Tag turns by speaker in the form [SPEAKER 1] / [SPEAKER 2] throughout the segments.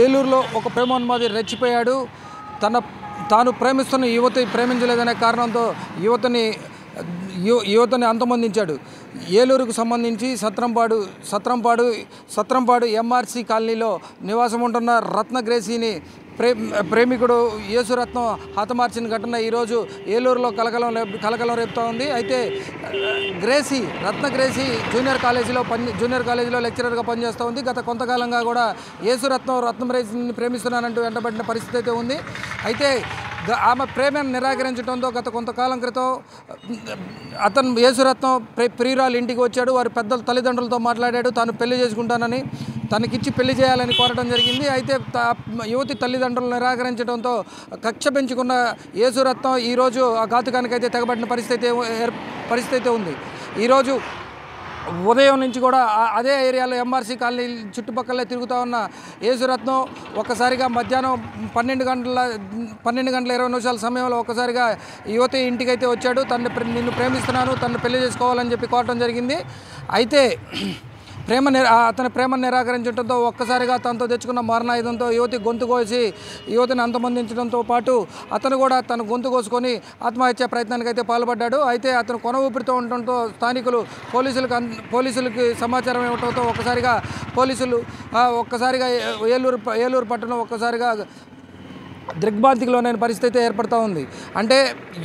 [SPEAKER 1] ఏలూరులో ఒక ప్రేమోన్మాది రెచ్చిపోయాడు. తాను ప్రేమిస్తున్న యువతి ప్రేమించలేదనే కారణంతో యువతని అంతమొందించాడు. ఏలూరుకు సంబంధించి సత్రంపాడు ఎంఆర్సి కాలనీలో నివాసం ఉంటున్న రత్న గ్రేసీని ప్రేమికుడు యేసురత్నం హతమార్చిన ఘటన ఈరోజు ఏలూరులో కలకలం రేపుతూ ఉంది. అయితే రత్న గ్రేసీ జూనియర్ కాలేజీలో లెక్చరర్గా పనిచేస్తూ ఉంది. గత కొంతకాలంగా కూడా రత్న గ్రేసీని ప్రేమిస్తున్నానంటూ వెంటబడిన పరిస్థితి అయితే ఉంది. అయితే ఆమె ప్రేమను నిరాకరించడంతో గత కొంతకాలం క్రితం యేసురత్నం ప్రియురాలు ఇంటికి వచ్చాడు. వారి తల్లిదండ్రులతో మాట్లాడాడు. తాను పెళ్లి చేసుకుంటానని, తనకిచ్చి పెళ్లి చేయాలని కోరడం జరిగింది. అయితే యువతి తల్లిదండ్రులు నిరాకరించడంతో కక్ష పెంచుకున్న యేసురత్నం ఈరోజు ఆ ఘాతుకానికైతే తెగబడిన పరిస్థితి ఉంది. ఈరోజు ఉదయం నుంచి కూడా అదే ఏరియాలో ఎంఆర్సి కాలనీ చుట్టుపక్కలే తిరుగుతూ ఉన్న యేసురత్నం ఒక్కసారిగా మధ్యాహ్నం 12 గంటల 20 సమయంలో ఒక్కసారిగా యువతి ఇంటికైతే వచ్చాడు. నిన్ను ప్రేమిస్తున్నాను, తను పెళ్లి చేసుకోవాలని చెప్పి కోరటం జరిగింది. అయితే అతని ప్రేమను నిరాకరించడంతో ఒక్కసారిగా తనతో తెచ్చుకున్న మారణాయుధంతో యువతి గొంతు కోసి యువతిని అంతమొందించడంతో పాటు అతను కూడా తన గొంతు కోసుకొని ఆత్మహత్య ప్రయత్నానికి అయితే పాల్పడ్డాడు. అయితే అతను కొన ఊపిరితో ఉండటంతో స్థానికులు పోలీసులకి సమాచారం ఇవ్వడంతో పోలీసులు ఏలూరు పట్టణం ఒక్కసారిగా దిగ్భ్రాంతికి లోనైన పరిస్థితి ఏర్పడుతూ ఉంది. అంటే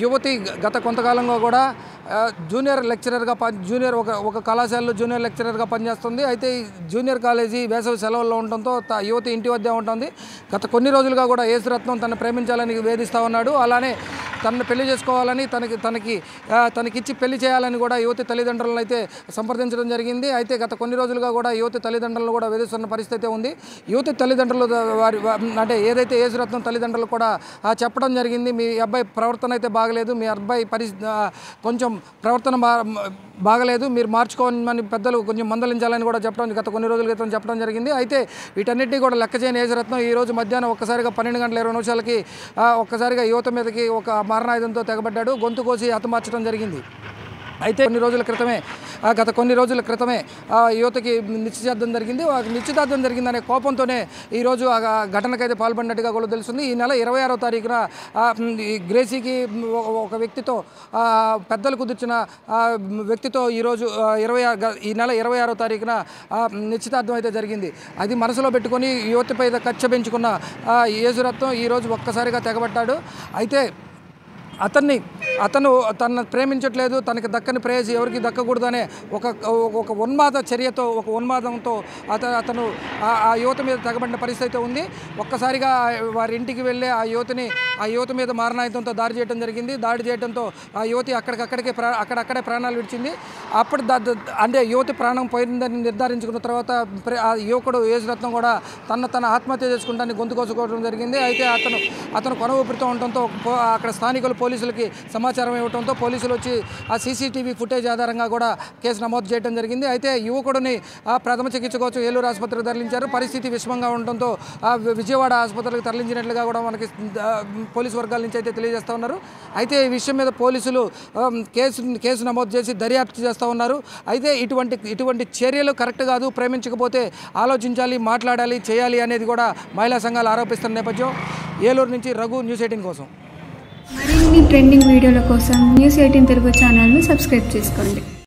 [SPEAKER 1] యువతి గత కొంతకాలంగా కూడా ఒక కళాశాలలో జూనియర్ లెక్చరర్గా పనిచేస్తుంది. అయితే జూనియర్ కాలేజీ వేసవి సెలవుల్లో ఉండటంతో యువతి ఇంటి వద్దే ఉంటుంది. గత కొన్ని రోజులుగా కూడా యేసురత్నం తను ప్రేమించాలని వేధిస్తూ ఉన్నాడు. అలానే తనను పెళ్లి చేసుకోవాలని తనకిచ్చి పెళ్లి చేయాలని కూడా యువతి తల్లిదండ్రులను అయితే సంప్రదించడం జరిగింది. అయితే గత కొన్ని రోజులుగా కూడా యువతి తల్లిదండ్రులను కూడా వేధిస్తున్న పరిస్థితి ఉంది. యువతి తల్లిదండ్రులు అంటే ఏదైతే యేసురత్నం తల్లిదండ్రులు కూడా చెప్పడం జరిగింది, మీ అబ్బాయి ప్రవర్తన అయితే బాగలేదు, మీ అబ్బాయి కొంచెం ప్రవర్తన బాగలేదు, మీరు మార్చుకోమని పెద్దలు కొంచెం మందలించాలని కూడా గత కొన్ని రోజుల క్రితం చెప్పడం జరిగింది. అయితే వీటన్నిటినీ కూడా లెక్క చేయని యేసురత్నం ఈరోజు మధ్యాహ్నం ఒక్కసారిగా 12:20 ఒక్కసారిగా యువత మీదకి ఒక మారణాయుధంతో తెగబడ్డాడు. గొంతు కోసి హతమార్చడం జరిగింది. అయితే గత కొన్ని రోజుల క్రితమే యువతకి నిశ్చితార్థం జరిగింది. నిశ్చితార్థం జరిగిందనే కోపంతోనే ఈరోజు ఆ ఘటనకైతే పాల్పడినట్టుగా కూడా తెలుస్తుంది. ఈ నెల 26వ తారీఖున గ్రేసీకి ఒక వ్యక్తితో పెద్దలు కుదిర్చిన వ్యక్తితో ఈరోజు ఈ నెల 26వ తారీఖున నిశ్చితార్థం అయితే జరిగింది. అది మనసులో పెట్టుకొని యువతిపై కక్ష పెంచుకున్న యేసురత్నం ఈరోజు ఒక్కసారిగా తెగబడ్డాడు. అయితే అతను తనను ప్రేమించట్లేదు, తనకి దక్కని ప్రేయసి ఎవరికి దక్కకూడదనే ఒక ఉన్మాదంతో అతను ఆ యువత మీద తెగబడిన పరిస్థితి ఉంది. ఒక్కసారిగా వారి ఇంటికి వెళ్ళి ఆ యువతి మీద మారణాయుధంతో దాడి చేయడంతో ఆ యువతి అక్కడక్కడే ప్రాణాలు విడిచింది. అప్పుడు అంటే యువతి ప్రాణం పోయిందని నిర్ధారించుకున్న తర్వాత ఆ యువకుడు యేసురత్నం కూడా తన ఆత్మహత్య చేసుకుంటానికి గొంతు కోసుకోవడం జరిగింది. అయితే అతను కొన ఊపిరితో ఉండటంతో అక్కడ స్థానికులు పోలీసులకి సమాచారం ఇవ్వడంతో పోలీసులు వచ్చి ఆ సీసీటీవీ ఫుటేజ్ ఆధారంగా కూడా కేసు నమోదు చేయడం జరిగింది. అయితే యువకుడిని ప్రథమ చికిత్స కోసం ఏలూరు ఆసుపత్రికి తరలించారు. పరిస్థితి విషమంగా ఉండటంతో విజయవాడ ఆసుపత్రికి తరలించినట్లుగా కూడా మనకి పోలీసు వర్గాల నుంచి అయితే తెలియజేస్తూ ఉన్నారు. అయితే ఈ విషయం మీద పోలీసులు కేసు నమోదు చేసి దర్యాప్తు చేస్తూ ఉన్నారు. అయితే ఇటువంటి చర్యలు కరెక్ట్ కాదు, ప్రేమించకపోతే ఆలోచించాలి, మాట్లాడాలి, చేయాలి అనేది కూడా మహిళా సంఘాలు ఆరోపిస్తున్న నేపథ్యం. ఏలూరు నుంచి రఘు, న్యూస్ 18 కోసం.
[SPEAKER 2] మరిన్ని ట్రెండింగ్ వీడియోల కోసం న్యూస్ 18 తెలుగు ఛానల్ని సబ్స్క్రైబ్ చేసుకోండి.